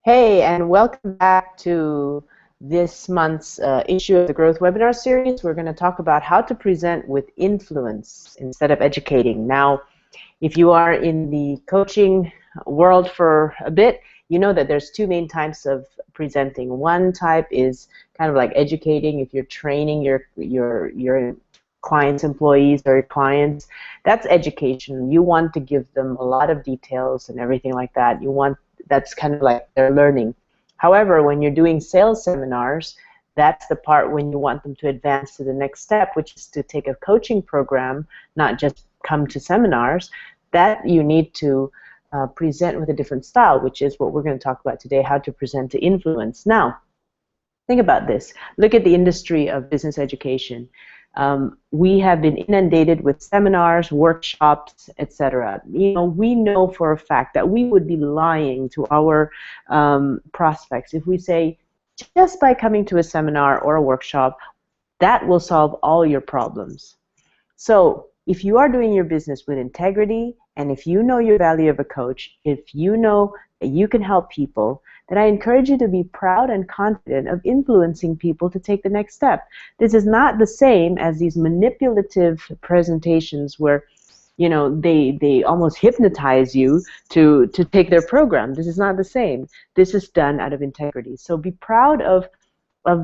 Hey, and welcome back to this month's issue of the Growth Webinar Series. We're going to talk about how to present with influence instead of educating. Now, if you are in the coaching world for a bit, you know that there's two main types of presenting. One type is kind of like educating. If you're training your clients, employees, or your clients, that's education. You want to give them a lot of details and everything like that. That's kind of like they're learning. However, when you're doing sales seminars, that's the part when you want them to advance to the next step, which is to take a coaching program, not just come to seminars. That you need to present with a different style, which is what we're going to talk about today, how to present to influence. Now, think about this. Look at the industry of business education. We have been inundated with seminars, workshops, etc. We know for a fact that we would be lying to our prospects if we say, just by coming to a seminar or a workshop, that will solve all your problems. So if you are doing your business with integrity, and if you know your value of a coach, if you know that you can help people, then I encourage you to be proud and confident of influencing people to take the next step. This is not the same as these manipulative presentations where they almost hypnotize you to take their program. This is not the same. This is done out of integrity. So be proud of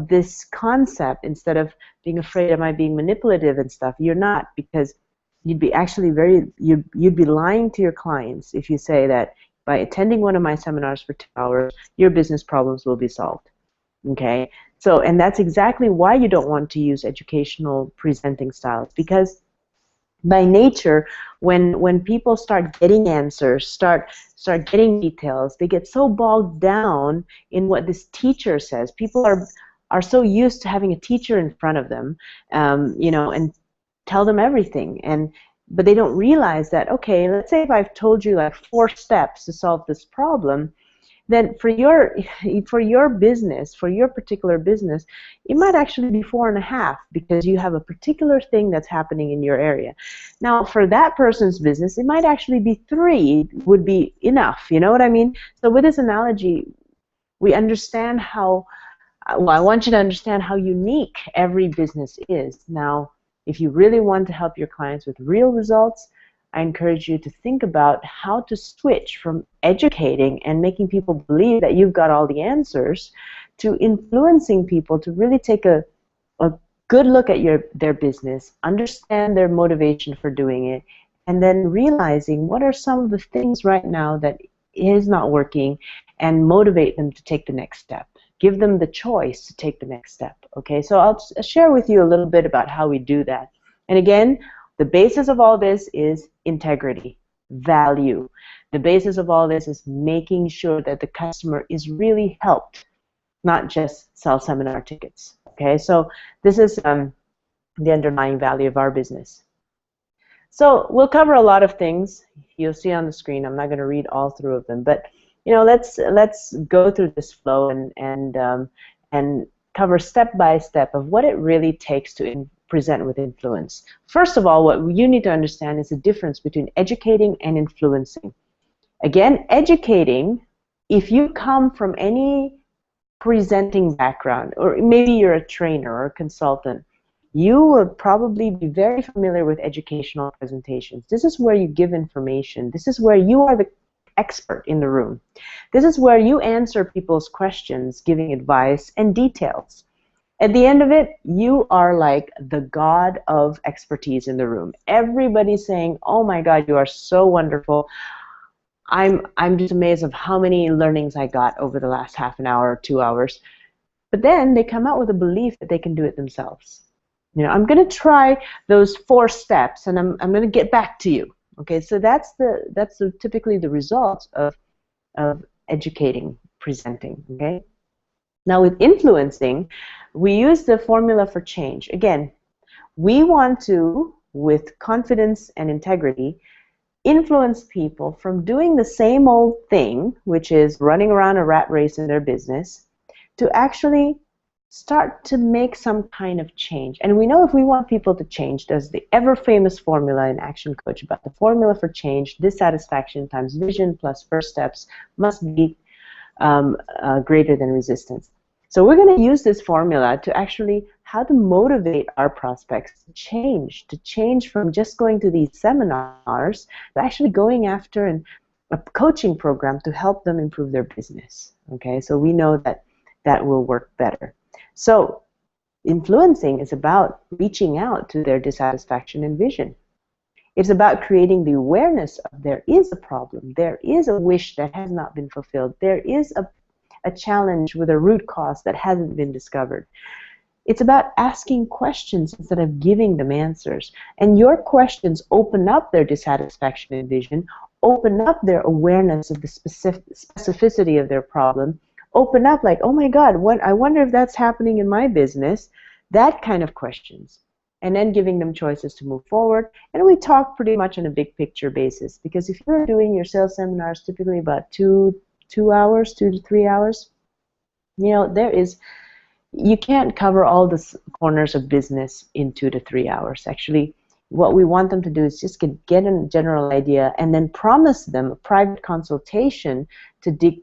this concept instead of being afraid, am I being manipulative and stuff. You're not, because you'd be actually you'd be lying to your clients if you say that by attending one of my seminars for 2 hours, your business problems will be solved. Okay? So, and that's exactly why you don't want to use educational presenting styles, because by nature, when people start getting answers, start getting details, they get so bogged down in what this teacher says. People are so used to having a teacher in front of them, and tell them everything, but they don't realize that, okay, let's say if I've told you like 4 steps to solve this problem, then for your business, for your particular business, it might actually be 4.5, because you have a particular thing that's happening in your area. Now, for that person's business, it might actually be 3 would be enough. You know what I mean? So with this analogy, we understand how, well, I want you to understand how unique every business is. Now, if you really want to help your clients with real results, I encourage you to think about how to switch from educating and making people believe that you've got all the answers to influencing people to really take a good look at their business, understand their motivation for doing it, and then realizing what are some of the things right now that is not working, and motivate them to take the next step. Give them the choice to take the next step. Okay, so I'll share with you a little bit about how we do that. And again, the basis of all this is integrity, value. The basis of all this is making sure that the customer is really helped, not just sell seminar tickets. Okay, so this is the underlying value of our business. So we'll cover a lot of things. You'll see on the screen. I'm not going to read all through of them, but let's go through this flow and cover step by step of what it really takes to present with influence. First of all, what you need to understand is the difference between educating and influencing. Again, educating, if you come from any presenting background, or maybe you're a trainer or a consultant, you will probably be very familiar with educational presentations. This is where you give information. This is where you are the expert in the room. This is where you answer people's questions, giving advice and details. At the end of it, you are like the god of expertise in the room. Everybody's saying, oh my God, you are so wonderful. I'm just amazed of how many learnings I got over the last half an hour or 2 hours. But then they come out with a belief that they can do it themselves. I'm going to try those 4 steps, and I'm going to get back to you. Okay, so that's typically the result of educating, presenting. Okay. Now with influencing, we use the formula for change. Again, we want to, with confidence and integrity, influence people from doing the same old thing, which is running around a rat race in their business, to actually start to make some kind of change. And we know if we want people to change, there's the ever-famous formula in Action Coach about the formula for change: dissatisfaction times vision plus first steps must be greater than resistance. So we're going to use this formula to actually how to motivate our prospects to change from just going to these seminars to actually going after a coaching program to help them improve their business. Okay, so we know that that will work better. So influencing is about reaching out to their dissatisfaction and vision. It's about creating the awareness of there is a problem, there is a wish that has not been fulfilled, there is a challenge with a root cause that hasn't been discovered. It's about asking questions instead of giving them answers. And your questions open up their dissatisfaction and vision, open up their awareness of the specificity of their problem, open up like, oh my God, I wonder if that's happening in my business, that kind of questions. And then giving them choices to move forward. And we talk pretty much on a big picture basis, because if you're doing your sales seminars typically about 2 to 3 hours, you know, you can't cover all the corners of business in 2 to 3 hours. Actually, what we want them to do is just get a general idea and then promise them a private consultation to dig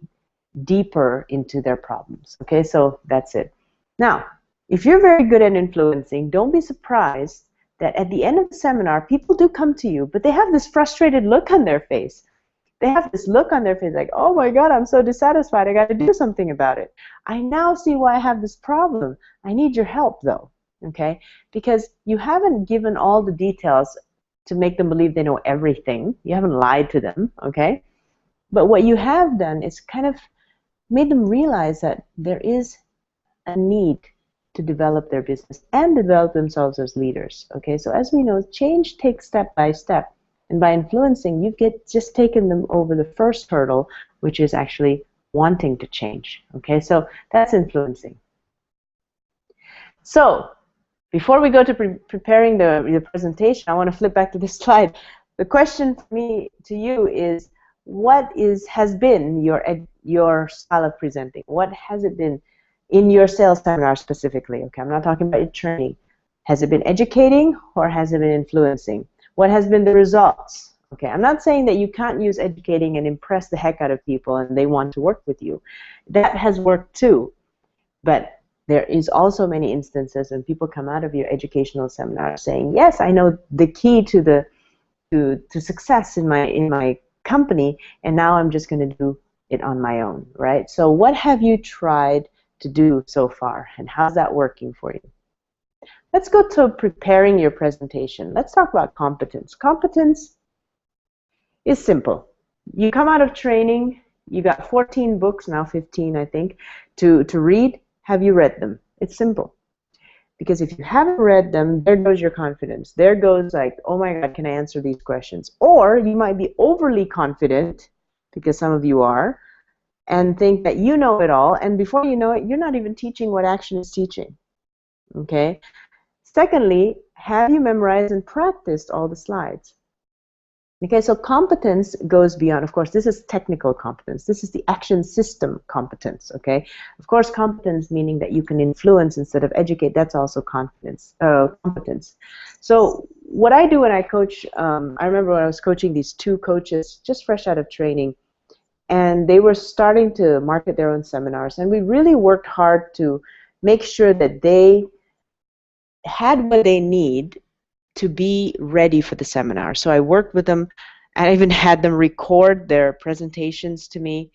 deeper into their problems. Okay, so that's it. Now, if you're very good at influencing, don't be surprised that at the end of the seminar, people do come to you, but they have this frustrated look on their face. They have this look on their face like, oh my God, I'm so dissatisfied, I got to do something about it. I now see why I have this problem. I need your help though, okay? Because you haven't given all the details to make them believe they know everything. You haven't lied to them, okay? But what you have done is kind of made them realize that there is a need to develop their business and develop themselves as leaders, okay? So as we know, change takes step by step. And by influencing, you've just taken them over the first hurdle, which is actually wanting to change. Okay, so that's influencing. So before we go to preparing the presentation, I want to flip back to this slide. The question for me to you is, what has been your style of presenting? What has it been in your sales seminar specifically? Okay, I'm not talking about your training. Has it been educating or has it been influencing? What has been the results? Okay, I'm not saying that you can't use educating and impress the heck out of people and they want to work with you. That has worked too. But there is also many instances when people come out of your educational seminar saying, yes, I know the key to success in my company, and now I'm just going to do it on my own, right? So what have you tried to do so far, and how's that working for you? Let's go to preparing your presentation. Let's talk about competence. Competence is simple. You come out of training, you got 14 books, now 15 I think, to read. Have you read them? It's simple. Because if you haven't read them, there goes your confidence. There goes like, oh my God, can I answer these questions? Or you might be overly confident, because some of you are, and think that you know it all, and before you know it, you're not even teaching what action is teaching. Okay? Secondly, have you memorized and practiced all the slides? Okay, so competence goes beyond, of course, this is technical competence. This is the action system competence, okay? Of course, competence meaning that you can influence instead of educate, that's also competence. So what I do when I coach, I remember when I was coaching these 2 coaches just fresh out of training, and they were starting to market their own seminars, and we really worked hard to make sure that they had what they need to be ready for the seminar. So I worked with them, and I even had them record their presentations to me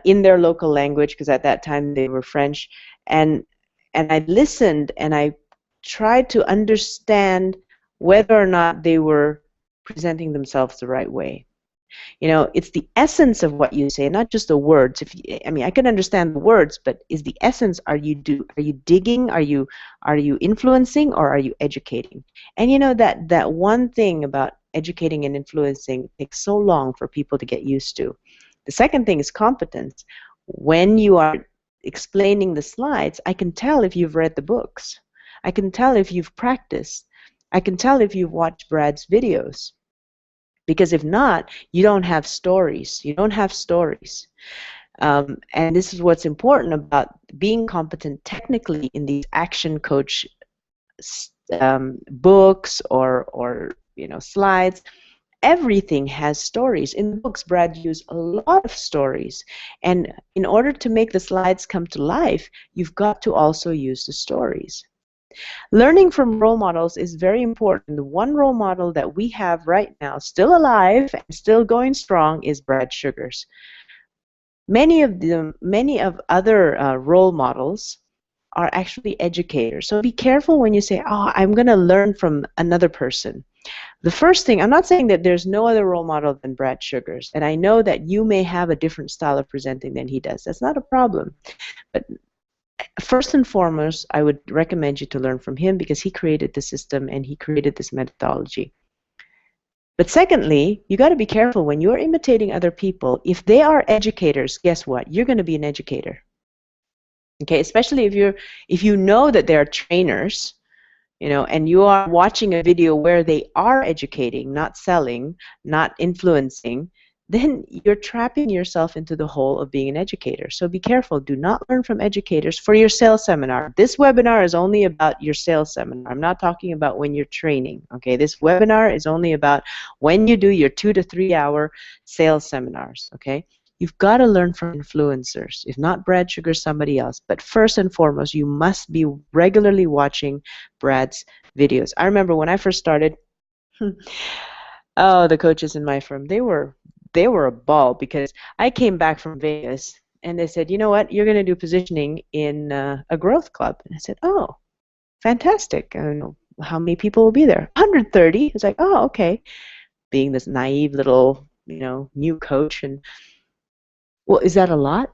in their local language, because at that time they were French, and I listened and I tried to understand whether or not they were presenting themselves the right way. You know, it's the essence of what you say, not just the words. I mean, I can understand the words, but is the essence? Are you digging? Are you influencing, or are you educating? And you know that one thing about educating and influencing takes so long for people to get used to. The second thing is competence. When you are explaining the slides, I can tell if you've read the books. I can tell if you've practiced. I can tell if you've watched Brad's videos. Because if not, you don't have stories. You don't have stories. And this is what's important about being competent technically in these action coach books or slides. Everything has stories. In the books, Brad used a lot of stories. And in order to make the slides come to life, you've got to also use the stories. Learning from role models is very important. The one role model that we have right now, still alive and still going strong, is Brad Sugars. Many of other role models are actually educators. So be careful when you say, oh, I'm going to learn from another person. The first thing, I'm not saying that there's no other role model than Brad Sugars, and I know that you may have a different style of presenting than he does. That's not a problem. But first and foremost, I would recommend you to learn from him because he created the system and he created this methodology. But secondly, you got to be careful when you're imitating other people. If they are educators, guess what? You're going to be an educator. Okay, especially if you know that they're trainers, and you are watching a video where they are educating, not selling, not influencing, then you're trapping yourself into the hole of being an educator. So be careful. Do not learn from educators for your sales seminar. This webinar is only about your sales seminar. I'm not talking about when you're training. Okay, this webinar is only about when you do your 2 to 3 hour sales seminars. Okay. You've got to learn from influencers. If not Brad Sugar, somebody else. But first and foremost, you must be regularly watching Brad's videos. I remember when I first started, oh, the coaches in my firm, they were a ball because I came back from Vegas and they said, you know what, you're going to do positioning in a growth club. And I said, oh, fantastic. I don't know how many people will be there. 130. I was like, oh, okay. Being this naive little, new coach, and well, is that a lot?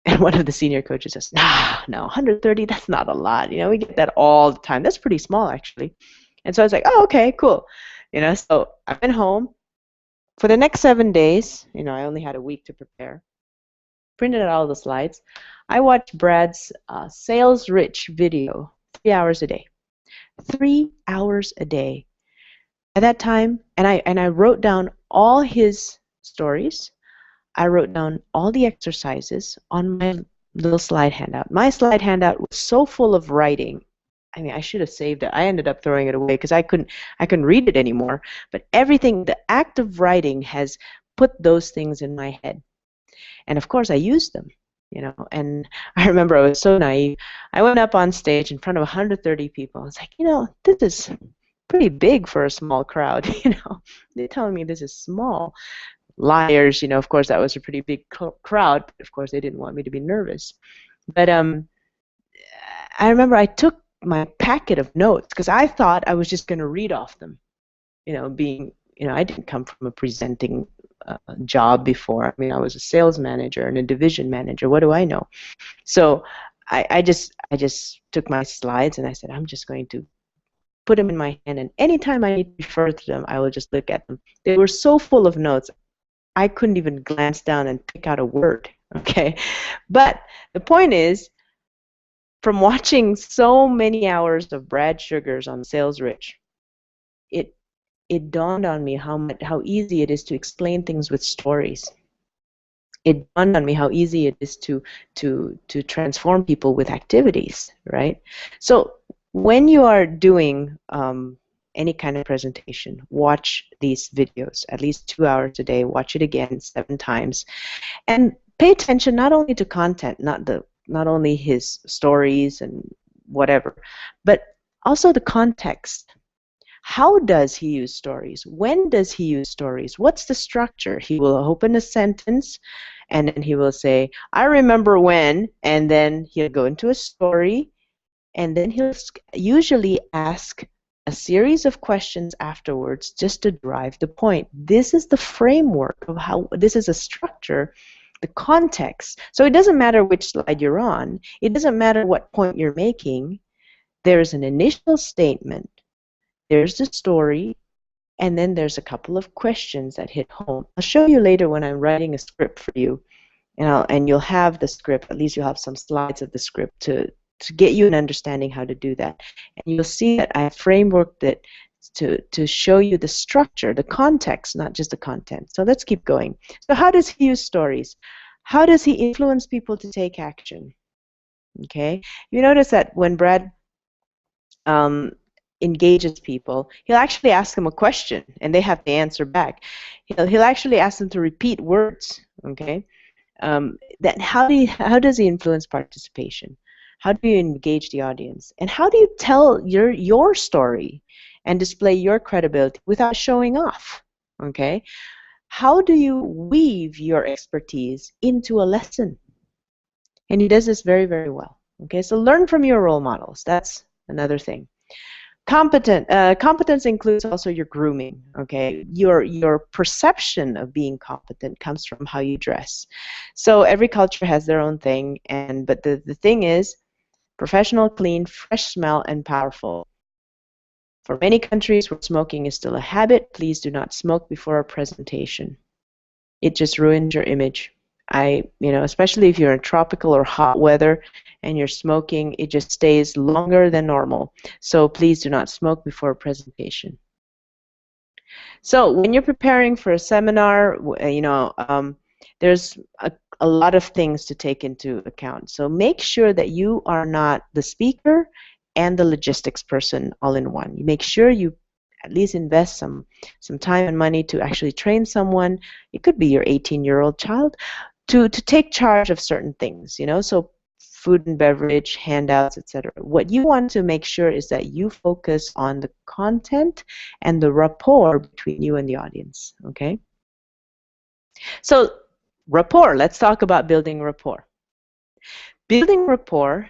And one of the senior coaches says, nah, no, 130, that's not a lot. We get that all the time. That's pretty small, actually. And so I was like, oh, okay, cool. So I went home. For the next 7 days, I only had a week to prepare. Printed out all the slides. I watched Brad's Sales Rich video 3 hours a day. 3 hours a day. At that time, and I wrote down all his stories. I wrote down all the exercises on my little slide handout. My slide handout was so full of writing. I mean, I should have saved it. I ended up throwing it away because I couldn't read it anymore. But everything, the act of writing has put those things in my head. And of course, I used them, And I remember I was so naive. I went up on stage in front of 130 people. I was like, this is pretty big for a small crowd, They're telling me this is small. Liars, of course, that was a pretty big crowd. But of course, they didn't want me to be nervous. But I remember I took my packet of notes because I thought I was just going to read off them. I didn't come from a presenting job before. I mean, I was a sales manager and a division manager. What do I know? So I just took my slides and I said, I'm just going to put them in my hand, and anytime I need to refer to them, I will just look at them. They were so full of notes, I couldn't even glance down and pick out a word, okay? But the point is, from watching so many hours of Brad Sugars on Sales Rich, it dawned on me how easy it is to explain things with stories. It dawned on me how easy it is to transform people with activities, right? So when you are doing any kind of presentation, watch these videos at least 2 hours a day. Watch it again 7 times, and pay attention not only to content, not only his stories and whatever, but also the context. How does he use stories? When does he use stories? What's the structure? He will open a sentence, and then he will say, "I remember when," and then he'll go into a story, and then he'll usually ask a series of questions afterwards just to drive the point. This is the framework of how, this is a structure, the context. So it doesn't matter which slide you're on. It doesn't matter what point you're making. There's an initial statement, there's the story, and then there's a couple of questions that hit home. I'll show you later when I'm writing a script for you, and you'll have the script, at least you'll have some slides of the script to get you an understanding how to do that. And you'll see that I frameworked it to show you the structure, the context, not just the content. So let's keep going. So how does he use stories? How does he influence people to take action? Okay, you notice that when Brad engages people, he'll actually ask them a question, and they have to answer back. He'll actually ask them to repeat words. Okay, that how does he influence participation? How do you engage the audience? And how do you tell your story and display your credibility without showing off? Okay, how do you weave your expertise into a lesson? And he does this very, very well. Okay, so learn from your role models. That's another thing. Competence includes also your grooming. Okay, your perception of being competent comes from how you dress. So every culture has their own thing, but the thing is, professional, clean, fresh smell, and powerful. For many countries where smoking is still a habit, please do not smoke before a presentation. It just ruins your image. Especially if you're in tropical or hot weather and you're smoking, it just stays longer than normal. So please do not smoke before a presentation. So when you're preparing for a seminar, there's a lot of things to take into account. So make sure that you are not the speaker and the logistics person all in one. You make sure you at least invest some time and money to actually train someone. It could be your 18-year-old child to take charge of certain things, so food and beverage, handouts, etc. What you want to make sure is that you focus on the content and the rapport between you and the audience, okay? So rapport, let's talk about building rapport. Building rapport,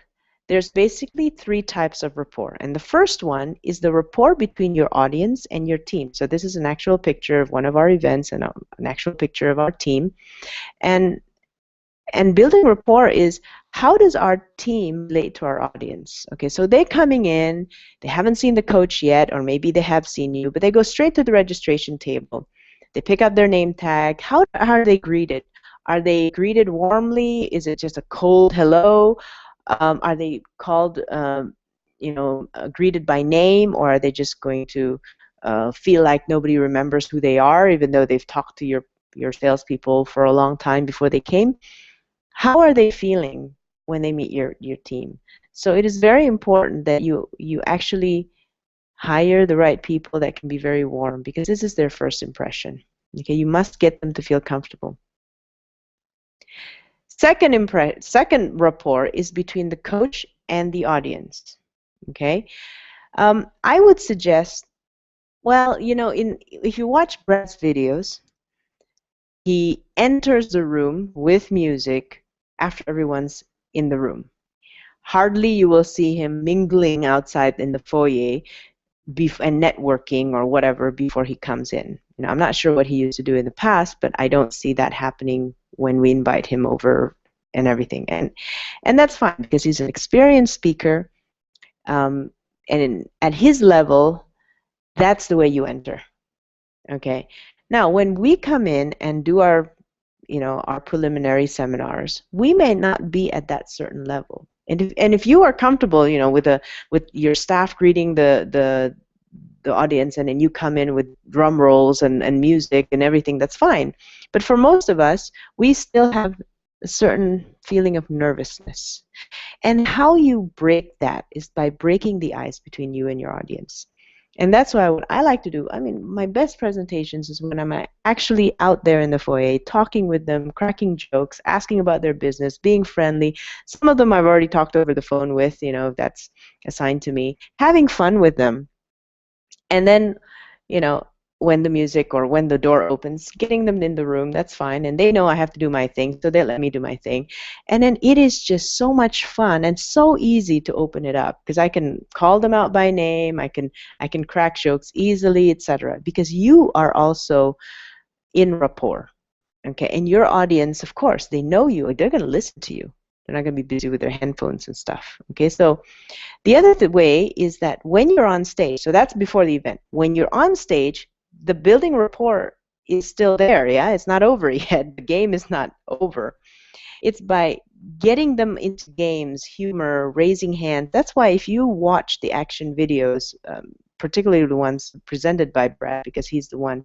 there's basically 3 types of rapport. And the first one is the rapport between your audience and your team. So this is an actual picture of one of our events and an actual picture of our team. And building rapport is, how does our team relate to our audience? Okay, so they're coming in, they haven't seen the coach yet, or maybe they have seen you, but they go straight to the registration table. They pick up their name tag. How are they greeted? Are they greeted warmly? Is it just a cold hello? Are they called, greeted by name, or are they just going to feel like nobody remembers who they are, even though they've talked to your salespeople for a long time before they came? How are they feeling when they meet your team? So it is very important that you actually hire the right people that can be very warm, because this is their first impression. Okay, you must get them to feel comfortable. Second rapport is between the coach and the audience. Okay, I would suggest, well, if you watch Brad's videos, he enters the room with music after everyone's in the room. Hardly you will see him mingling outside in the foyer and networking or whatever before he comes in. I'm not sure what he used to do in the past, but I don't see that happening when we invite him over and everything. And that's fine, because he's an experienced speaker, and at his level, that's the way you enter. Okay. Now, when we come in and do our preliminary seminars, we may not be at that certain level. And if you are comfortable, with your staff greeting the audience, and then you come in with drum rolls and music and everything, that's fine. But for most of us, we still have a certain feeling of nervousness. And how you break that is by breaking the ice between you and your audience. And that's why what I like to do, my best presentations is when I'm actually out there in the foyer, talking with them, cracking jokes, asking about their business, being friendly. Some of them I've already talked over the phone with, if that's assigned to me, having fun with them. And then, when the music or when the door opens, getting them in the room, that's fine. And they know I have to do my thing, so they let me do my thing. And then it is just so much fun and so easy to open it up, because I can call them out by name, I can crack jokes easily, etc. Because you are also in rapport. Okay, and your audience, of course, they know you, they're going to listen to you. They're not going to be busy with their headphones and stuff. Okay, so the other way is that when you're on stage, so that's before the event, when you're on stage, the building rapport is still there, yeah? It's not over yet. The game is not over. It's by getting them into games, humor, raising hands. That's why if you watch the action videos, particularly the ones presented by Brad, because he's the one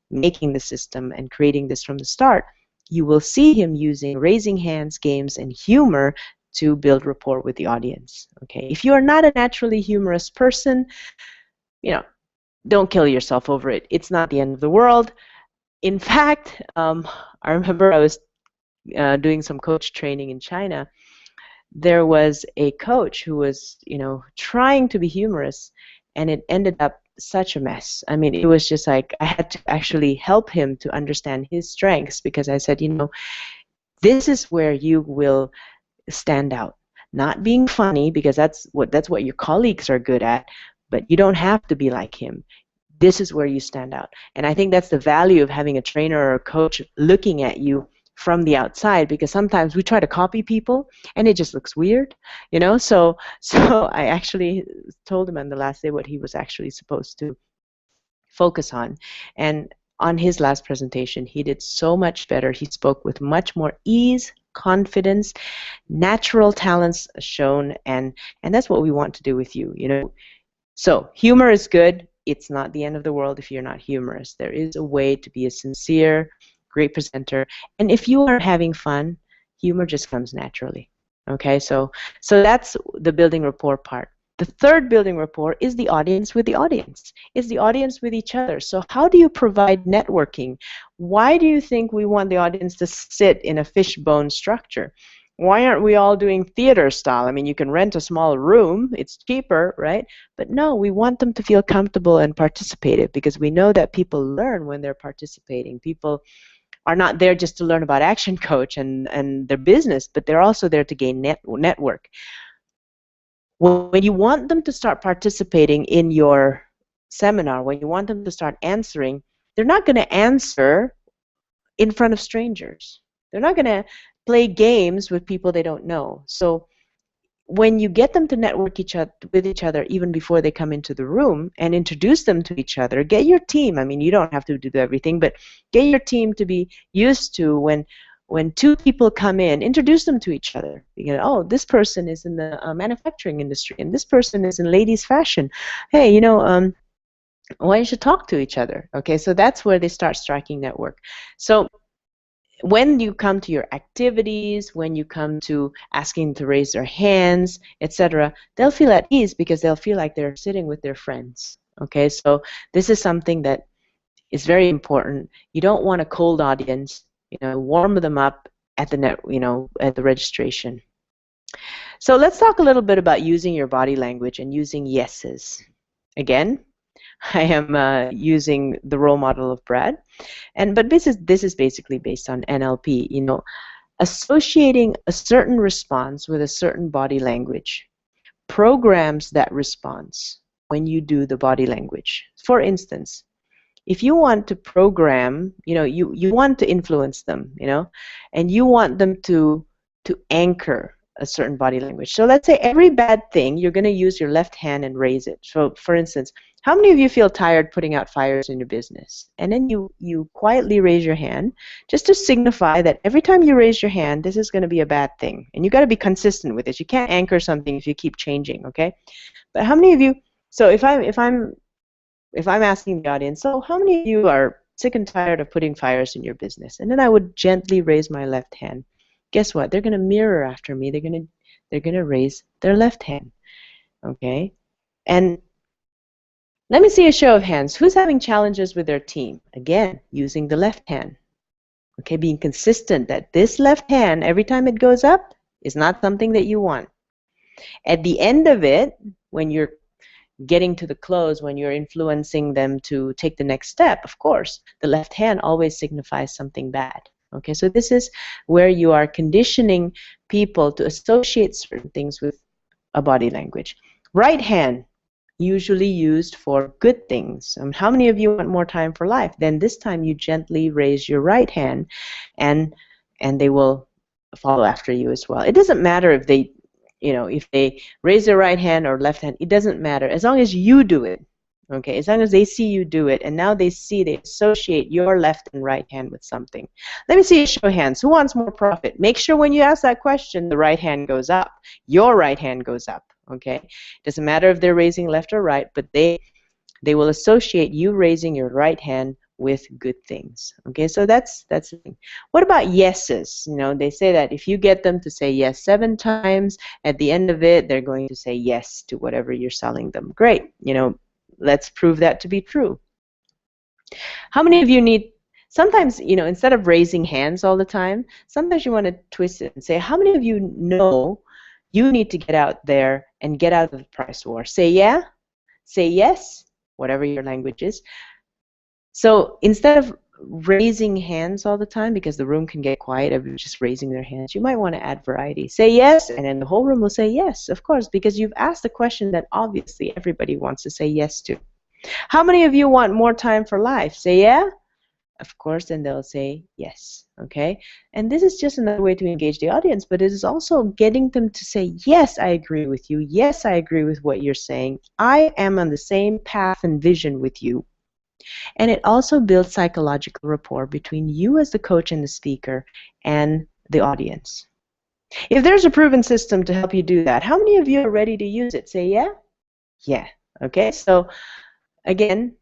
making the system and creating this from the start, you will see him using raising hands, games, and humor to build rapport with the audience. Okay, if you are not a naturally humorous person, you know, don't kill yourself over it. It's not the end of the world. In fact, I remember I was doing some coach training in China. There was a coach who was, trying to be humorous, and it ended up such a mess. I mean, it was just like I had to actually help him to understand his strengths, because I said, this is where you will stand out. Not being funny, because that's what your colleagues are good at, but you don't have to be like him. This is where you stand out. And I think that's the value of having a trainer or a coach looking at you from the outside, because sometimes we try to copy people and it just looks weird, so I actually told him on the last day what he was actually supposed to focus on. And on his last presentation, he did so much better. He spoke with much more ease, confidence, natural talents shown, and that's what we want to do with you. So humor is good. It's not the end of the world if you're not humorous. There is a way to be a sincere, great presenter. And if you are having fun, humor just comes naturally. Okay, so that's the building rapport part. The third building rapport is the audience with the audience. It's the audience with each other. So how do you provide networking? Why do you think we want the audience to sit in a fishbone structure? Why aren't we all doing theater style? I mean, you can rent a small room, it's cheaper, right? But no, we want them to feel comfortable and participative, because we know that people learn when they're participating. People are not there just to learn about Action Coach and their business, but they're also there to gain network. When you want them to start participating in your seminar, when you want them to start answering, they're not going to answer in front of strangers. They're not going to play games with people they don't know. So when you get them to network with each other even before they come into the room and introduce them to each other, get your team, I mean, you don't have to do everything, but get your team to be used to when two people come in, introduce them to each other. Oh, this person is in the manufacturing industry, and this person is in ladies fashion. Hey, why don't you talk to each other? Okay, so that's where they start striking network. So when you come to your activities, when you come to asking to raise their hands, etc., they'll feel at ease, because they'll feel like they're sitting with their friends. Okay, so this is something that is very important. You don't want a cold audience. Warm them up at the registration. So let's talk a little bit about using your body language and using yeses. Again, I am using the role model of Brad, but this is basically based on NLP. Associating a certain response with a certain body language programs that response when you do the body language. For instance, if you want to program, you want to influence them, and you want them to anchor a certain body language. So let's say every bad thing, you're going to use your left hand and raise it. So for instance, how many of you feel tired putting out fires in your business? And then you quietly raise your hand just to signify that every time you raise your hand, this is going to be a bad thing. And you got to be consistent with this. You can't anchor something if you keep changing, okay? But how many of you, so if I'm asking the audience, so how many of you are sick and tired of putting fires in your business? And then I would gently raise my left hand. Guess what? They're going to mirror after me. They're going to raise their left hand. Okay? And let me see a show of hands. Who's having challenges with their team? Again, using the left hand. Okay, being consistent that this left hand, every time it goes up, is not something that you want. At the end of it, when you're getting to the close, when you're influencing them to take the next step, of course, the left hand always signifies something bad. Okay, so this is where you are conditioning people to associate certain things with a body language. Right hand, usually used for good things. How many of you want more time for life? Then this time you gently raise your right hand, and they will follow after you as well. It doesn't matter if they raise their right hand or left hand. It doesn't matter as long as you do it. Okay, as long as they see you do it, and now they associate your left and right hand with something. Let me see a show of hands. Who wants more profit? Make sure when you ask that question, the right hand goes up. Your right hand goes up. Okay, doesn't matter if they're raising left or right, but they will associate you raising your right hand with good things. Okay, so that's the thing. What about yeses? They say that if you get them to say yes 7 times, at the end of it, they're going to say yes to whatever you're selling them. Great. let's prove that to be true. How many of you need, sometimes, instead of raising hands all the time, sometimes you want to twist it and say, how many of you know you need to get out there and get out of the price war? Say yeah, say yes, whatever your language is. So instead of raising hands all the time, because the room can get quiet, everyone's just raising their hands, you might want to add variety. Say yes, and then the whole room will say yes, of course, because you've asked a question that obviously everybody wants to say yes to. How many of you want more time for life? Say yeah, of course, then they'll say yes, okay? And this is just another way to engage the audience, but it is also getting them to say, yes, I agree with you. Yes, I agree with what you're saying. I am on the same path and vision with you. And it also builds psychological rapport between you as the coach and the speaker and the audience. If there's a proven system to help you do that, how many of you are ready to use it? Say yeah? Yeah. Okay, so again,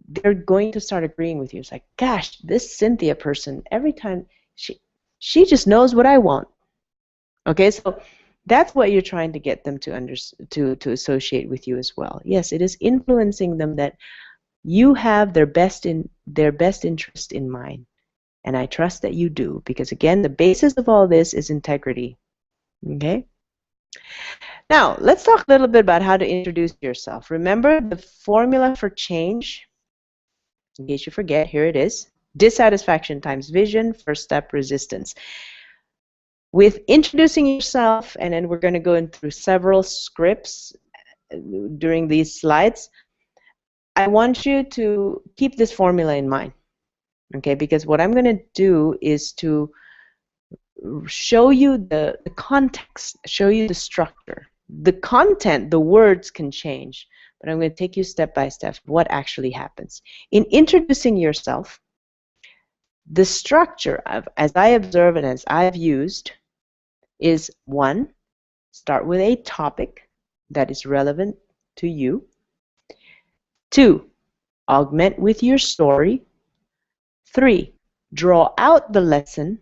they're going to start agreeing with you. It's like, gosh, this Cynthia person, every time she just knows what I want. Okay, so that's what you're trying to get them to associate with you as well. Yes, it is influencing them that you have their best interest in mind, and I trust that you do, because again, the basis of all this is integrity. Okay. Now let's talk a little bit about how to introduce yourself. Remember the formula for change. In case you forget, here it is. Dissatisfaction times vision, first step, resistance. With introducing yourself, and then we're going to go in through several scripts during these slides, I want you to keep this formula in mind, okay? Because what I'm going to do is to show you the context, show you the structure. The content, the words can change, but I'm going to take you step by step what actually happens. In introducing yourself, the structure of, as I observe and as I've used, is 1, start with a topic that is relevant to you. 2, augment with your story. 3, draw out the lesson.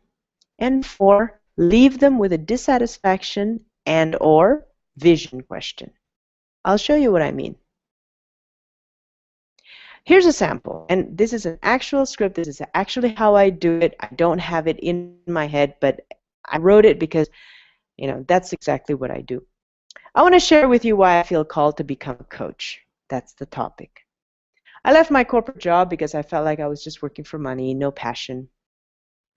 And 4, leave them with a dissatisfaction and/or vision question. I'll show you what I mean. Here's a sample, and this is an actual script. This is actually how I do it. I don't have it in my head, but I wrote it because, that's exactly what I do. I want to share with you why I feel called to become a coach. That's the topic. I left my corporate job because I felt like I was just working for money, no passion.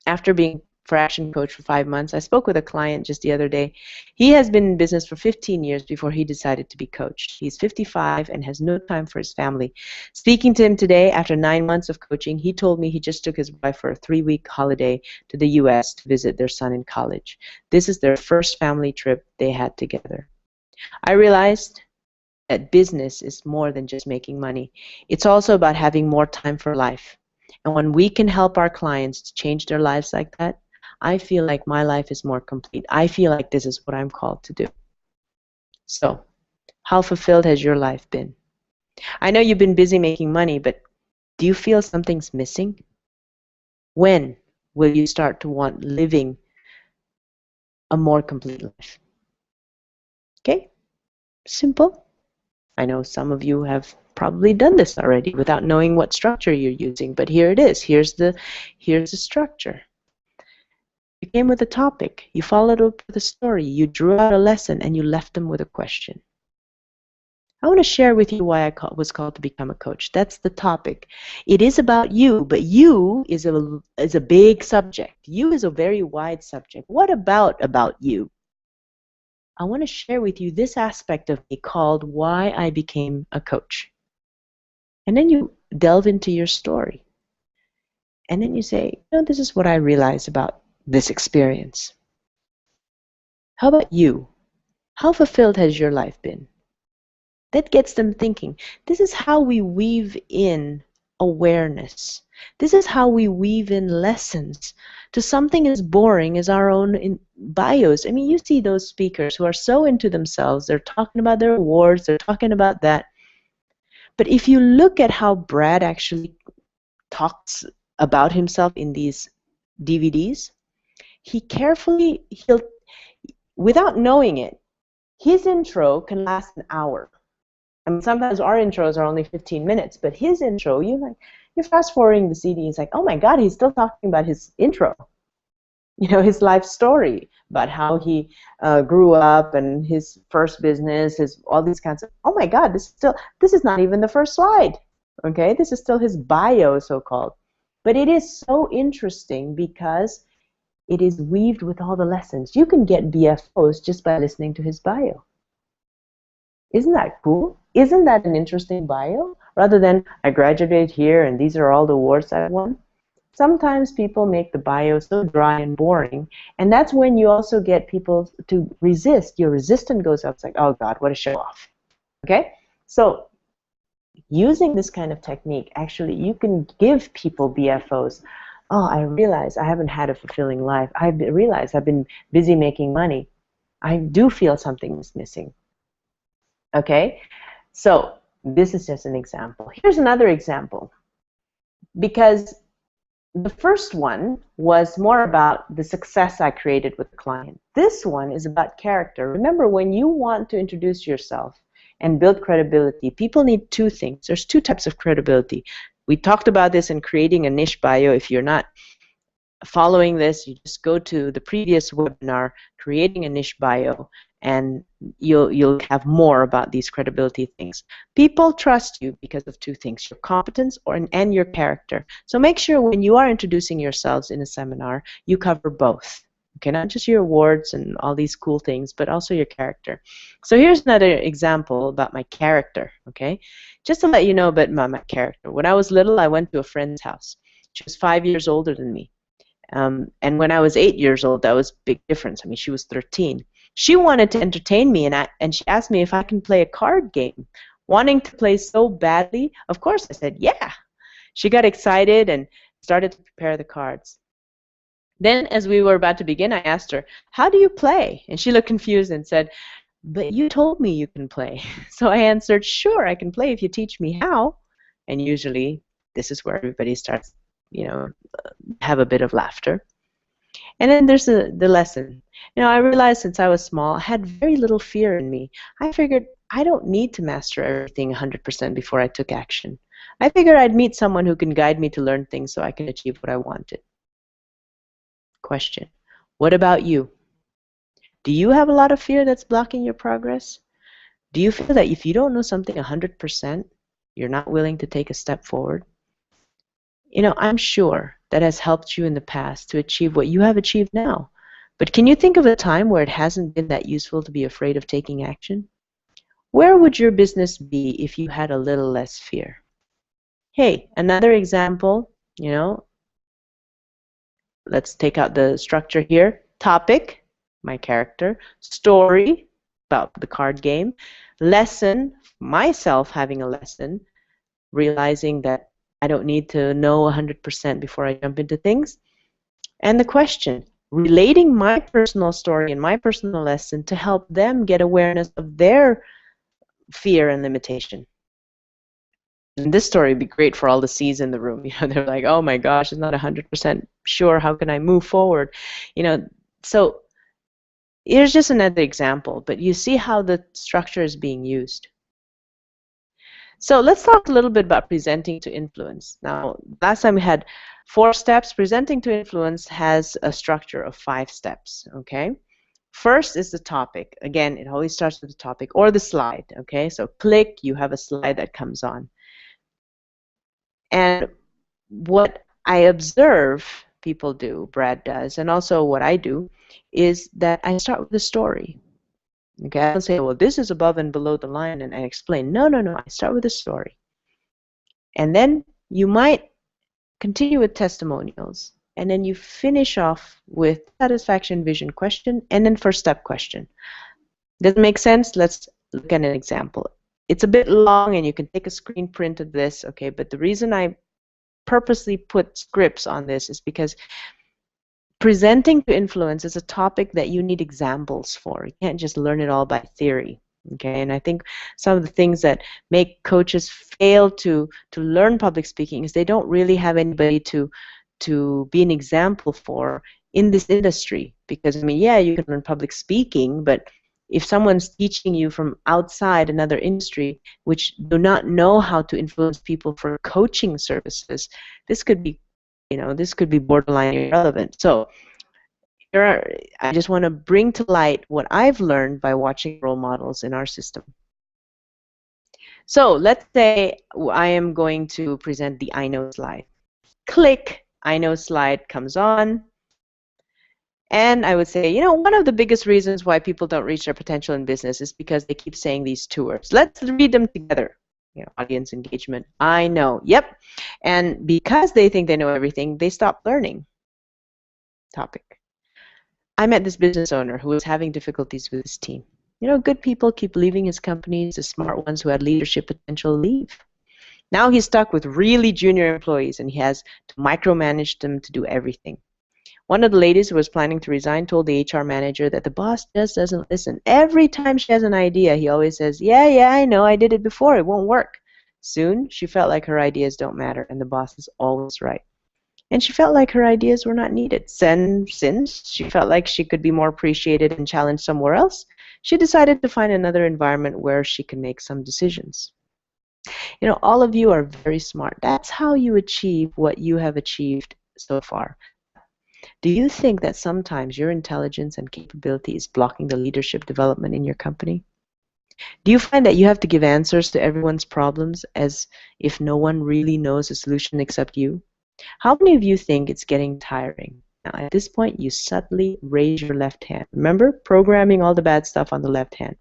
After being for action coach for 5 months, I spoke with a client just the other day. He has been in business for 15 years before he decided to be coached. He's 55 and has no time for his family. Speaking to him today, after 9 months of coaching, he told me he just took his wife for a 3-week holiday to the U.S. to visit their son in college. This is their first family trip they had together. I realized that business is more than just making money. It's also about having more time for life. And when we can help our clients to change their lives like that, I feel like my life is more complete. I feel like this is what I'm called to do. So, how fulfilled has your life been? I know you've been busy making money, but do you feel something's missing? When will you start to want living a more complete life? Okay? Simple. I know some of you have probably done this already without knowing what structure you're using, but here it is. Here's the structure. You came with a topic, you followed up with a story, you drew out a lesson, and you left them with a question. I want to share with you why I was called to become a coach. That's the topic. It is about you, but you is a big subject. You is a very wide subject. What about you? I want to share with you this aspect of me called why I became a coach. And then you delve into your story. And then you say, this is what I realized about this experience. How about you? How fulfilled has your life been? That gets them thinking. This is how we weave in awareness. This is how we weave in lessons to something as boring as our own bios. I mean, you see those speakers who are so into themselves. They're talking about their awards. They're talking about that. But if you look at how Brad actually talks about himself in these DVDs, without knowing it, his intro can last an hour. I mean, sometimes our intros are only 15 minutes, but his intro, you're fast forwarding the CD. It's like, oh my God, he's still talking about his intro. His life story about how he grew up and his first business, his all these kinds of. Oh my God, this is not even the first slide. Okay, this is still his bio, so-called. But it is so interesting because it is weaved with all the lessons. You can get BFOs just by listening to his bio. Isn't that cool? Isn't that an interesting bio? Rather than, I graduated here and these are all the awards I've won. Sometimes people make the bio so dry and boring, and that's when you also get people to resist. Your resistance goes up. It's like, oh God, what a show off. Okay? So using this kind of technique, actually, you can give people BFOs. Oh, I realize I haven't had a fulfilling life. I realize I've been busy making money. I do feel something is missing. Okay? So this is just an example. Here's another example. Because the first one was more about the success I created with the client. This one is about character. Remember, when you want to introduce yourself and build credibility, people need two things. There's two types of credibility. We talked about this in creating a niche bio. If you're not following this, you just go to the previous webinar, creating a niche bio, and you'll have more about these credibility things. People trust you because of two things: your competence and your character. So make sure when you are introducing yourselves in a seminar, you cover both. Okay, not just your awards and all these cool things, but also your character. So here's another example about my character. Okay, just to let you know about my character. When I was little, I went to a friend's house. She was 5 years older than me. And when I was 8 years old, that was a big difference. I mean, she was 13. She wanted to entertain me, and she asked me if I can play a card game. Wanting to play so badly, of course I said, yeah. She got excited and started to prepare the cards. Then, as we were about to begin, I asked her, how do you play? And she looked confused and said, but you told me you can play. So I answered, sure, I can play if you teach me how. And usually, this is where everybody starts, have a bit of laughter. And then there's the lesson. I realized since I was small, I had very little fear in me. I figured I don't need to master everything 100% before I took action. I figured I'd meet someone who can guide me to learn things so I can achieve what I wanted. Question: what about you? Do you have a lot of fear that's blocking your progress? Do you feel that if you don't know something 100%, you're not willing to take a step forward? I'm sure that has helped you in the past to achieve what you have achieved now. But can you think of a time where it hasn't been that useful to be afraid of taking action? Where would your business be if you had a little less fear? Hey, another example, let's take out the structure here. Topic, my character. Story, about the card game. Lesson, myself having a lesson, realizing that I don't need to know 100% before I jump into things. And the question, relating my personal story and my personal lesson to help them get awareness of their fear and limitation. And this story would be great for all the C's in the room. They're like, oh my gosh, it's not 100% sure. How can I move forward? So here's just another example, but you see how the structure is being used. So let's talk a little bit about presenting to influence. Now, last time we had 4 steps. Presenting to influence has a structure of 5 steps, okay? First is the topic. Again, it always starts with the topic or the slide, okay? So click, you have a slide that comes on. And what I observe people do, Brad does, and also what I do, is that I start with a story. Okay, I don't say, well, this is above and below the line, and I explain. No. I start with a story. And then you might continue with testimonials, and then you finish off with satisfaction, vision, question, and then first step question. Does it make sense? Let's look at an example. It's a bit long, and you can take a screen print of this, okay, but the reason I purposely put scripts on this is because presenting to influence is a topic that you need examples for. You can't just learn it all by theory. Okay, and I think some of the things that make coaches fail to learn public speaking is they don't really have anybody to be an example for in this industry. Because I mean, yeah, you can learn public speaking, but if someone's teaching you from outside another industry, which do not know how to influence people for coaching services, this could be, this could be borderline irrelevant. So I just want to bring to light what I've learned by watching role models in our system. So let's say I am going to present the I know slide. Click, I know slide comes on. And I would say, one of the biggest reasons why people don't reach their potential in business is because they keep saying these two words. Let's read them together. Audience engagement. I know. Yep. And because they think they know everything, they stop learning. Topic. I met this business owner who was having difficulties with his team. Good people keep leaving his companies. The smart ones who had leadership potential leave. Now he's stuck with really junior employees, and he has to micromanage them to do everything. One of the ladies who was planning to resign told the HR manager that the boss just doesn't listen. Every time she has an idea, he always says, yeah, I know, I did it before, it won't work. Soon, she felt like her ideas don't matter, and the boss is always right. And she felt like her ideas were not needed. Since she felt like she could be more appreciated and challenged somewhere else, she decided to find another environment where she can make some decisions. All of you are very smart. That's how you achieve what you have achieved so far. Do you think that sometimes your intelligence and capability is blocking the leadership development in your company? Do you find that you have to give answers to everyone's problems as if no one really knows a solution except you? How many of you think it's getting tiring? Now, at this point, you subtly raise your left hand. Remember, programming all the bad stuff on the left hand.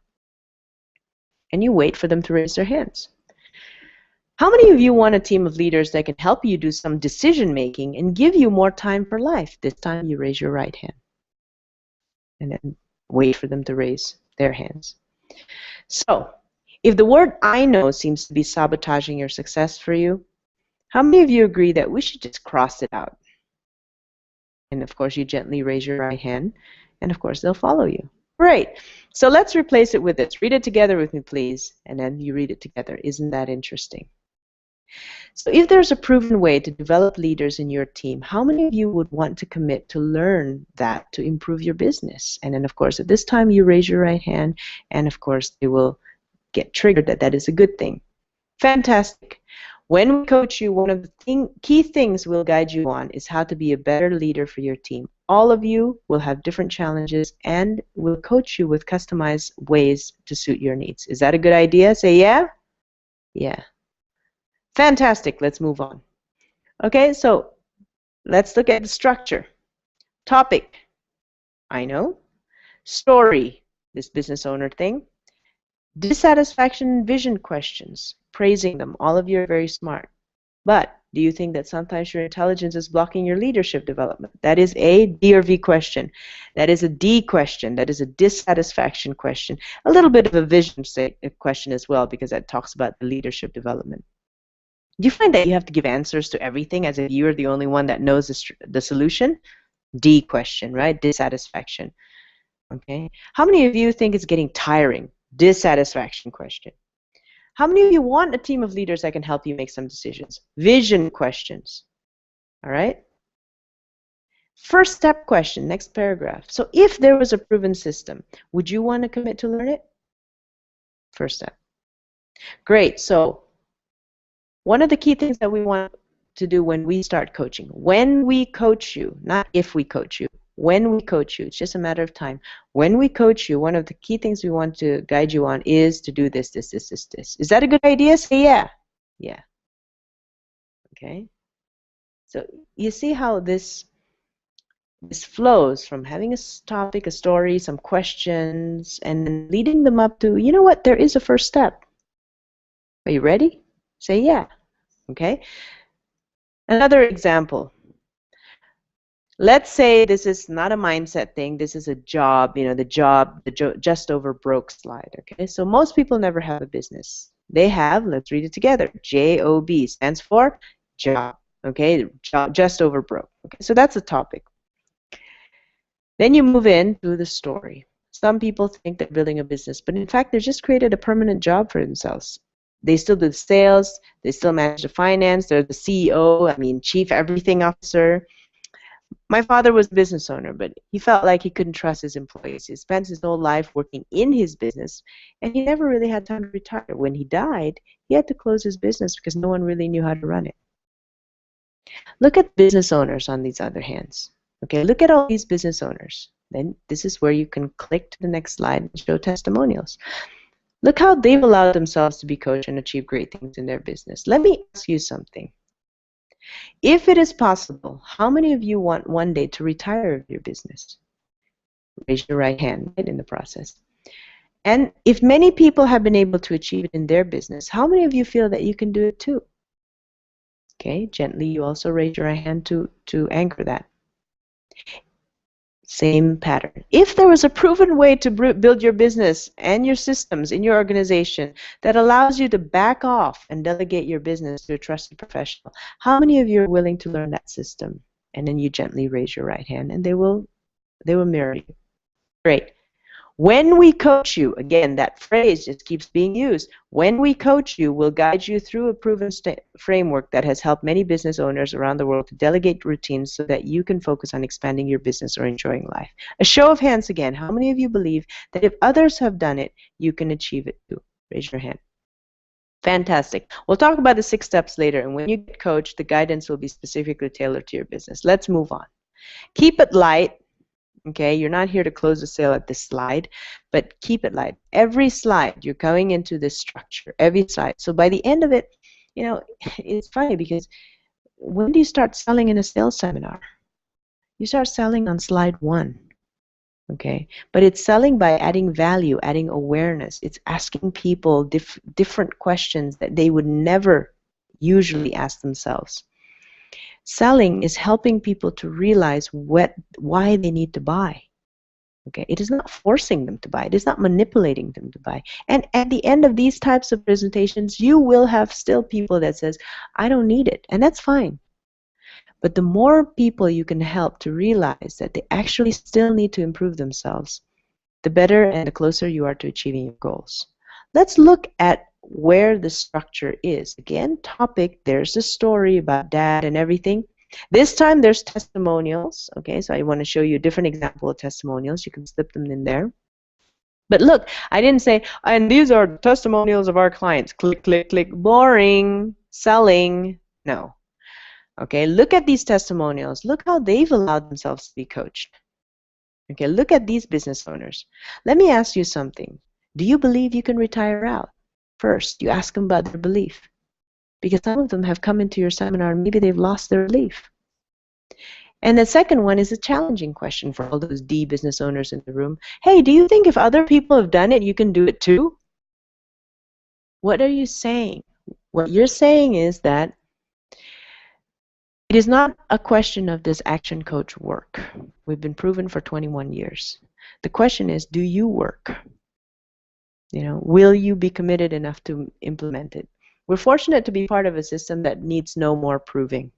And you wait for them to raise their hands. How many of you want a team of leaders that can help you do some decision making and give you more time for life? This time you raise your right hand. And then wait for them to raise their hands. So, if the word I know seems to be sabotaging your success for you, how many of you agree that we should just cross it out? And of course, you gently raise your right hand, and of course, they'll follow you. Great. So let's replace it with this. Read it together with me, please. And then you read it together. Isn't that interesting? So if there's a proven way to develop leaders in your team, how many of you would want to commit to learn that to improve your business? And then, of course, at this time, you raise your right hand, and of course, they will get triggered that that is a good thing. Fantastic. When we coach you, one of the key things we'll guide you on is how to be a better leader for your team. All of you will have different challenges, and we'll coach you with customized ways to suit your needs. Is that a good idea? Say yeah? Yeah. Fantastic. Let's move on. Okay, so let's look at the structure. Topic, I know. Story, this business owner thing. Dissatisfaction and vision questions, praising them. All of you are very smart. But do you think that sometimes your intelligence is blocking your leadership development? That is a D or V question. That is a D question. That is a dissatisfaction question. A little bit of a vision question as well, because that talks about the leadership development. Do you find that you have to give answers to everything as if you're the only one that knows the solution? D question, right? Dissatisfaction. Okay. How many of you think it's getting tiring? Dissatisfaction question. How many of you want a team of leaders that can help you make some decisions? Vision questions. All right. First step question, next paragraph. So if there was a proven system, would you want to commit to learn it? First step. Great. So one of the key things that we want to do when we start coaching, when we coach you, not if we coach you, when we coach you, it's just a matter of time. When we coach you, one of the key things we want to guide you on is to do this, this, this, this, this. Is that a good idea? Say yeah. Yeah. Okay. So you see how this flows from having a topic, a story, some questions, and then leading them up to, you know what, there is a first step. Are you ready? Say yeah. Okay. Another example. Let's say this is not a mindset thing. This is a job, the just over broke slide. Okay. So most people never have a business. They have, let's read it together. J-O-B stands for job. Okay. Job, just over broke. Okay. So that's a topic. Then you move into the story. Some people think they're building a business, but in fact, they just created a permanent job for themselves. They still do the sales. They still manage the finance. They're the CEO, chief everything officer. My father was a business owner, but he felt like he couldn't trust his employees. He spent his whole life working in his business, and he never really had time to retire. When he died, he had to close his business because no one really knew how to run it. Look at business owners on these other hands. Okay, look at all these business owners. Then this is where you can click to the next slide and show testimonials. Look how they've allowed themselves to be coached and achieve great things in their business. Let me ask you something. If it is possible, how many of you want one day to retire of your business? Raise your right hand right in the process. And if many people have been able to achieve it in their business, how many of you feel that you can do it too? Okay, gently you also raise your right hand to anchor that. Same pattern. If there was a proven way to build your business and your systems in your organization that allows you to back off and delegate your business to a trusted professional, how many of you are willing to learn that system? And then you gently raise your right hand and they will mirror you. Great. When we coach you, again, that phrase just keeps being used. When we coach you, we'll guide you through a proven framework that has helped many business owners around the world to delegate routines so that you can focus on expanding your business or enjoying life. A show of hands again. How many of you believe that if others have done it, you can achieve it too? Raise your hand. Fantastic. We'll talk about the 6 steps later, and when you get coached, the guidance will be specifically tailored to your business. Let's move on. Keep it light. Okay, you're not here to close the sale at this slide, but keep it light. Every slide, you're going into this structure, every slide. So by the end of it, you know, it's funny because when do you start selling in a sales seminar? You start selling on slide 1. Okay, but it's selling by adding value, adding awareness. It's asking people different questions that they would never usually ask themselves. Selling is helping people to realize why they need to buy. Okay, it is not forcing them to buy. It is not manipulating them to buy. And at the end of these types of presentations, you will have still people that says, I don't need it, and that's fine. But the more people you can help to realize that they actually still need to improve themselves, the better and the closer you are to achieving your goals. Let's look at where the structure is. Again, topic, there's a story about dad and everything. This time there's testimonials. Okay, so I want to show you a different example of testimonials. You can slip them in there. But look, I didn't say, and these are testimonials of our clients. Click, click, click. Boring. Selling. No. Okay, look at these testimonials. Look how they've allowed themselves to be coached. Okay, look at these business owners. Let me ask you something. Do you believe you can retire out? First, you ask them about their belief. Because some of them have come into your seminar and maybe they've lost their belief. And the second one is a challenging question for all those D business owners in the room. Hey, do you think if other people have done it, you can do it too? What are you saying? What you're saying is that it is not a question of does action coach work. We've been proven for 21 years. The question is, do you work? You know, will you be committed enough to implement it? We're fortunate to be part of a system that needs no more proving.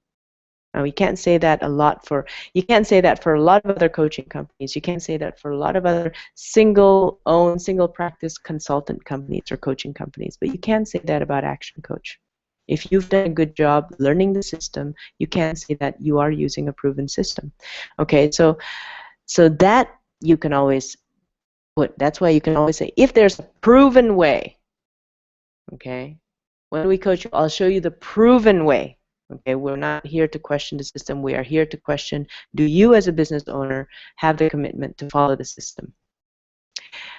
Now, we can't say that a lot for, you can't say that for a lot of other coaching companies. You can't say that for a lot of other single-owned, single-practice consultant companies or coaching companies, but you can say that about Action Coach. If you've done a good job learning the system, you can say that you are using a proven system. Okay, so that you can always put, that's why you can always say, if there's a proven way, okay, when we coach you, I'll show you the proven way. Okay, we're not here to question the system. We are here to question, do you as a business owner have the commitment to follow the system?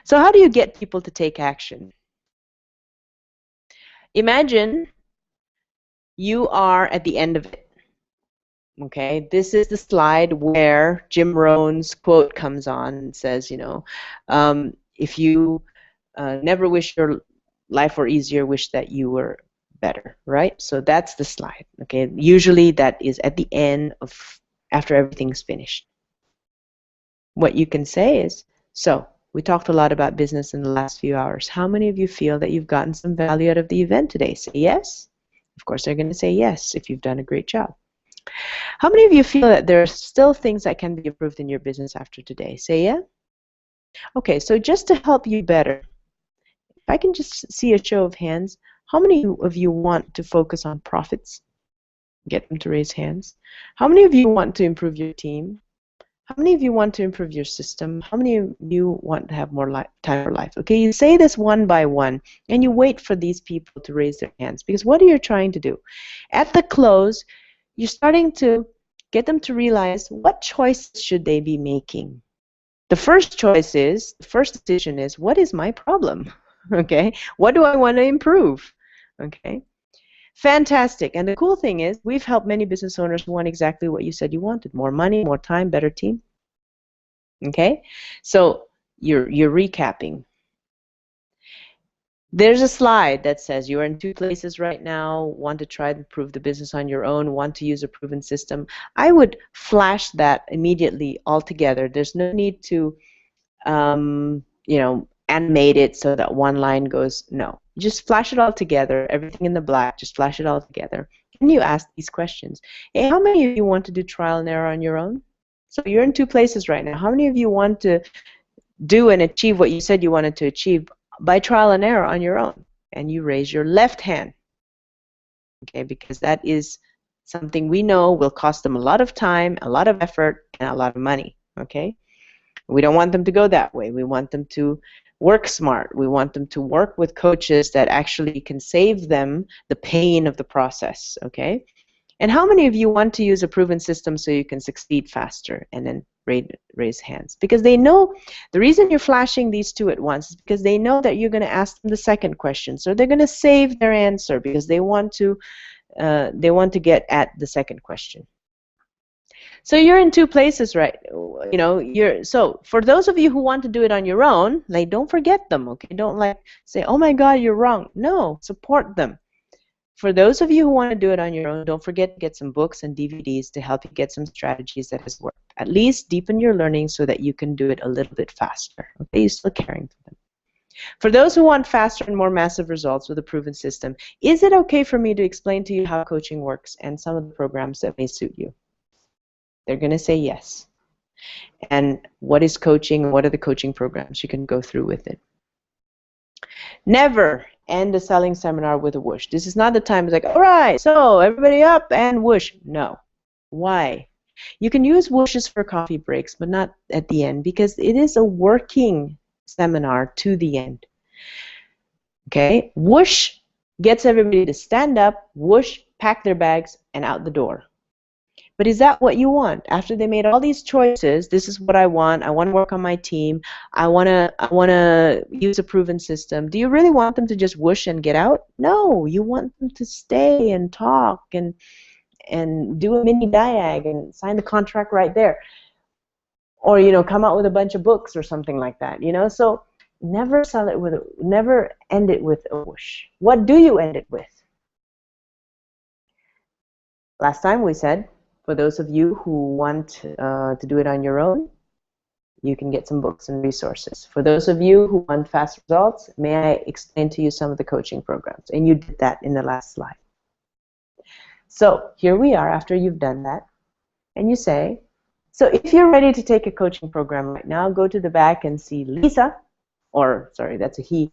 So how do you get people to take action? Imagine you are at the end of it. Okay, this is the slide where Jim Rohn's quote comes on and says, you know, if you never wish your life were easier, wish that you were better, right? So that's the slide. Okay, usually that is at the end of after everything's finished. What you can say is, so we talked a lot about business in the last few hours. How many of you feel that you've gotten some value out of the event today? Say yes. Of course, they're going to say yes if you've done a great job. How many of you feel that there are still things that can be improved in your business after today? Say yeah. Okay, so just to help you better, if I can just see a show of hands, how many of you want to focus on profits? Get them to raise hands. How many of you want to improve your team? How many of you want to improve your system? How many of you want to have more time for life? Okay, you say this one by one, and you wait for these people to raise their hands, because what are you trying to do? At the close, you're starting to get them to realize what choices should they be making. The first choice is, the first decision is, what is my problem? Okay, what do I want to improve? Okay. Fantastic. And the cool thing is, we've helped many business owners who want exactly what you said you wanted: more money, more time, better team. Okay? So you're recapping. There's a slide that says you're in 2 places right now, want to try to improve the business on your own, want to use a proven system. I would flash that immediately all together. There's no need to animate it so that one line goes. No, you just flash it all together, everything in the black, just flash it all together. And you ask these questions. Hey, how many of you want to do trial and error on your own? So you're in 2 places right now. How many of you want to do and achieve what you said you wanted to achieve by trial and error on your own? And you raise your left hand. Okay, because that is something we know will cost them a lot of time, a lot of effort, and a lot of money. Okay? We don't want them to go that way. We want them to work smart. We want them to work with coaches that actually can save them the pain of the process, okay? And how many of you want to use a proven system so you can succeed faster? And then raise hands. Because they know, the reason you're flashing these 2 at once is because they know that you're going to ask them the second question. So they're going to save their answer because they want to get at the second question. So you're in 2 places, right? So for those of you who want to do it on your own, like, don't forget them, okay? Don't say, oh my God, you're wrong. No, support them. For those of you who want to do it on your own, don't forget to get some books and DVDs to help you get some strategies that has worked. At least deepen your learning so that you can do it a little bit faster. Okay, you're still caring for them. For those who want faster and more massive results with a proven system, is it okay for me to explain to you how coaching works and some of the programs that may suit you? They're going to say yes. And what is coaching? What are the coaching programs? You can go through with it. Never end a selling seminar with a whoosh. This is not the time it's like, all right, so everybody up and whoosh. No. Why? You can use whooshes for coffee breaks, but not at the end, because it is a working seminar to the end. Okay? Whoosh gets everybody to stand up, whoosh, pack their bags, and out the door. But is that what you want? After they made all these choices, this is what I want to work on my team, I want to use a proven system. Do you really want them to just whoosh and get out? No, you want them to stay and talk and do a mini diag and sign the contract right there. Or, come out with a bunch of books or something like that, So never never end it with a whoosh. What do you end it with? Last time we said, for those of you who want to do it on your own, you can get some books and resources. For those of you who want fast results, may I explain to you some of the coaching programs? And you did that in the last slide. So here we are after you've done that. And you say, so if you're ready to take a coaching program right now, go to the back and see Lisa, or sorry, that's a he,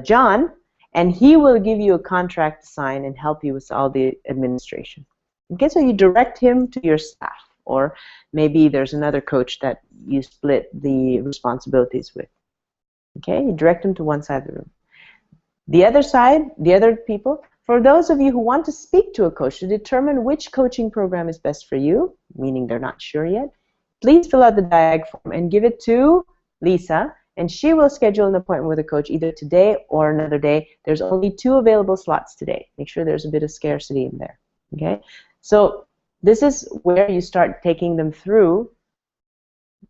John, and he will give you a contract to sign and help you with all the administration. Okay, so you direct him to your staff, or maybe there's another coach that you split the responsibilities with. Okay, you direct him to one side of the room. The other side, the other people, for those of you who want to speak to a coach to determine which coaching program is best for you, meaning they're not sure yet, please fill out the diag form and give it to Lisa, and she will schedule an appointment with a coach either today or another day. There's only 2 available slots today. Make sure there's a bit of scarcity in there. Okay? So this is where you start taking them through,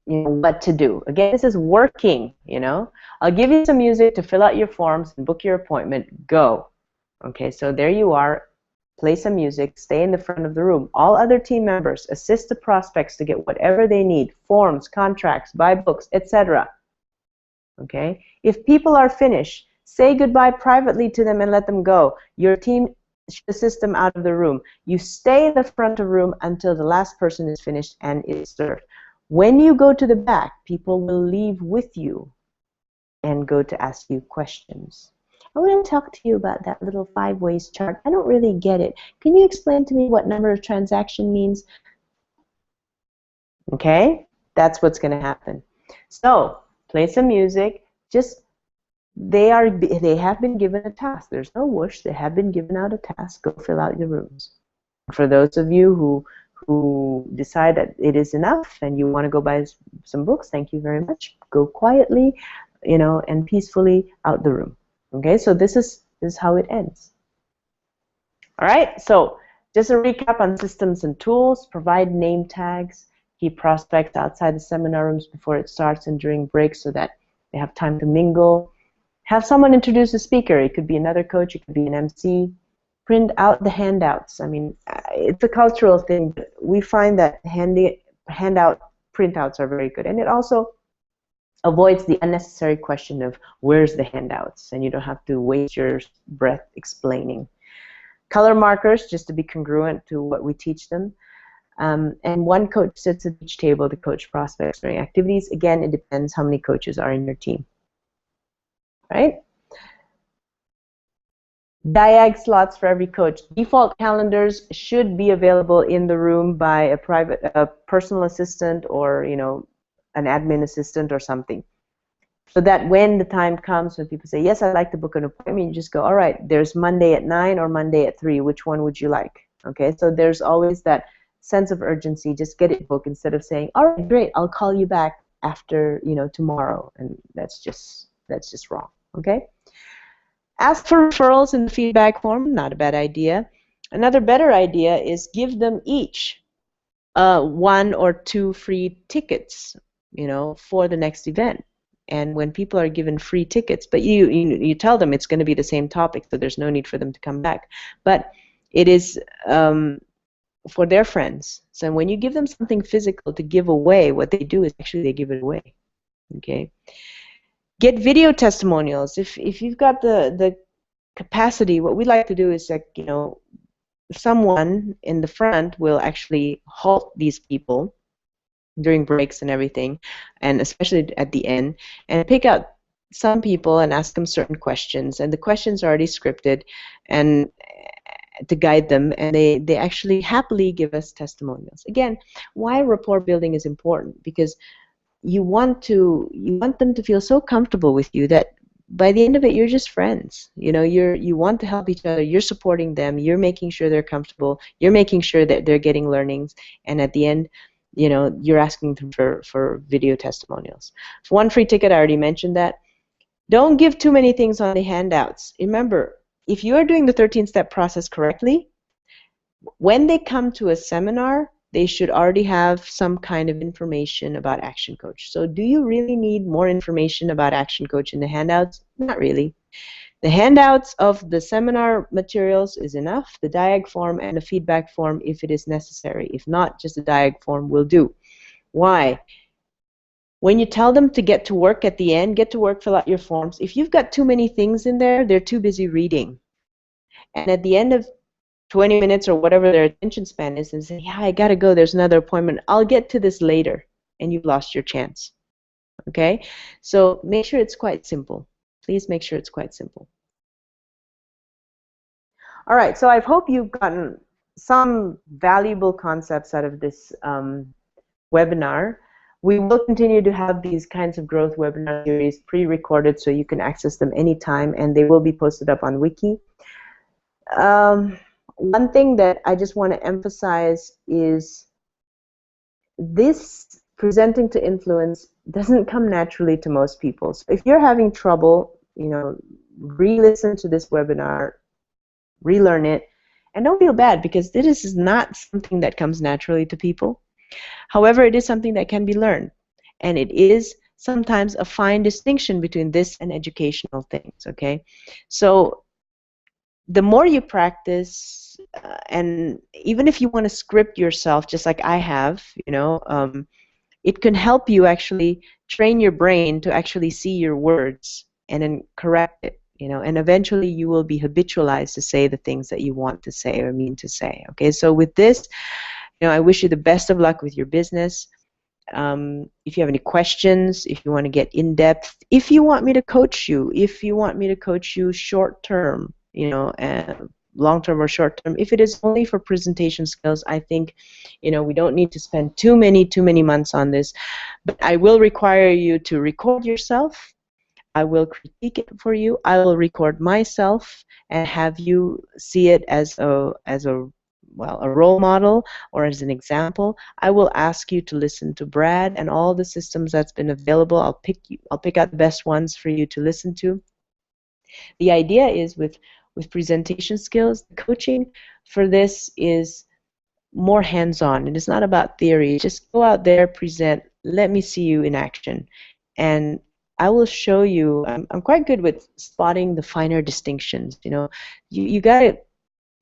what to do. Again, this is working, I'll give you some music to fill out your forms and book your appointment. Go. Okay, so there you are. Play some music. Stay in the front of the room. All other team members assist the prospects to get whatever they need, forms, contracts, buy books, etc. Okay? If people are finished, say goodbye privately to them and let them go. Your team assist them out of the room. You stay in the front of the room until the last person is finished and is served. When you go to the back, people will leave with you and go to ask you questions. I want to talk to you about that little 5 ways chart. I don't really get it. Can you explain to me what number of transaction means? Okay, that's what's going to happen. So play some music. Just they have been given a task. There's no whoosh. They have been given out a task. Go fill out your rooms. For those of you who decide that it is enough and you want to go buy some books, thank you very much. Go quietly, and peacefully out the room. Okay, so this is how it ends. All right, so just a recap on systems and tools. Provide name tags. Keep prospects outside the seminar rooms before it starts and during breaks so that they have time to mingle. Have someone introduce a speaker. It could be another coach. It could be an MC. Print out the handouts. I mean, it's a cultural thing, but we find that handout printouts are very good. And it also avoids the unnecessary question of where's the handouts, and you don't have to waste your breath explaining. Color markers, just to be congruent to what we teach them. And one coach sits at each table to coach prospects during activities. Again, it depends how many coaches are in your team. Right? Diag slots for every coach. Default calendars should be available in the room by a personal assistant or an admin assistant or something. So that when the time comes when people say, yes, I'd like to book an appointment, you just go, all right, there's Monday at 9 or Monday at 3. Which one would you like? Okay, so there's always that sense of urgency. Just get it booked instead of saying, all right, great, I'll call you back after tomorrow. And that's just wrong. Okay. Ask for referrals in the feedback form, not a bad idea. Another better idea is give them each 1 or 2 free tickets, for the next event. And when people are given free tickets, but you tell them it's going to be the same topic, so there's no need for them to come back. But it is for their friends. So when you give them something physical to give away, what they do is actually they give it away. Okay. Get video testimonials. If you've got the capacity, what we like to do is someone in the front will actually halt these people during breaks and everything, and especially at the end, and pick out some people and ask them certain questions, and the questions are already scripted and to guide them, and they actually happily give us testimonials. Again, why rapport building is important, because you want them to feel so comfortable with you that by the end of it, you're just friends. You want to help each other. You're supporting them. You're making sure they're comfortable. You're making sure that they're getting learnings. And at the end, you're asking them for video testimonials. For 1 free ticket, I already mentioned that. Don't give too many things on the handouts. Remember, if you are doing the 13-step process correctly, when they come to a seminar, they should already have some kind of information about Action Coach. So do you really need more information about Action Coach in the handouts? Not really. The handouts of the seminar materials is enough, the diag form and the feedback form if it is necessary. If not, just the diag form will do. Why? When you tell them to get to work at the end, get to work, fill out your forms. If you've got too many things in there, they're too busy reading. And at the end of 20 minutes or whatever their attention span is, and say, yeah, I gotta go, there's another appointment, I'll get to this later, and you've lost your chance. Okay? So make sure it's quite simple. Please make sure it's quite simple. All right, so I hope you've gotten some valuable concepts out of this webinar. We will continue to have these kinds of growth webinar series pre-recorded so you can access them anytime, and they will be posted up on Wiki. One thing that I just want to emphasize is this presenting to influence doesn't come naturally to most people. So if you're having trouble, re-listen to this webinar, relearn it, and don't feel bad, because this is not something that comes naturally to people. However, it is something that can be learned, and it is sometimes a fine distinction between this and educational things, okay? So the more you practice, and even if you want to script yourself, just like I have, it can help you actually train your brain to actually see your words and then correct it, and eventually you will be habitualized to say the things that you want to say or mean to say, okay? So with this, I wish you the best of luck with your business. If you have any questions, if you want to get in depth, if you want me to coach you, if you want me to coach you short term, long term or short term, if it is only for presentation skills, I think, we don't need to spend too many months on this. But I will require you to record yourself. I will critique it for you. I will record myself and have you see it as a role model or as an example. I will ask you to listen to Brad and all the systems that's been available. I'll pick out the best ones for you to listen to. The idea is with presentation skills, the coaching for this is more hands-on. It is not about theory. Just go out there, present, let me see you in action. And I will show you, I'm quite good with spotting the finer distinctions. You got to,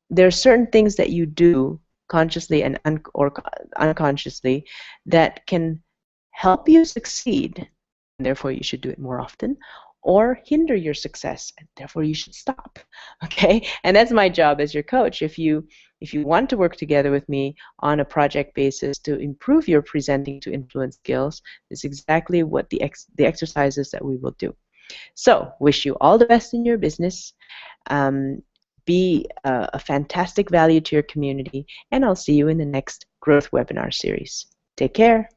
there are certain things that you do consciously and or unconsciously that can help you succeed, and therefore you should do it more often, or hinder your success, and therefore you should stop. Okay? And that's my job as your coach. If you want to work together with me on a project basis to improve your presenting to influence skills, is exactly what the exercises that we will do. So, wish you all the best in your business. Be a fantastic value to your community, and I'll see you in the next Growth Webinar series. Take care.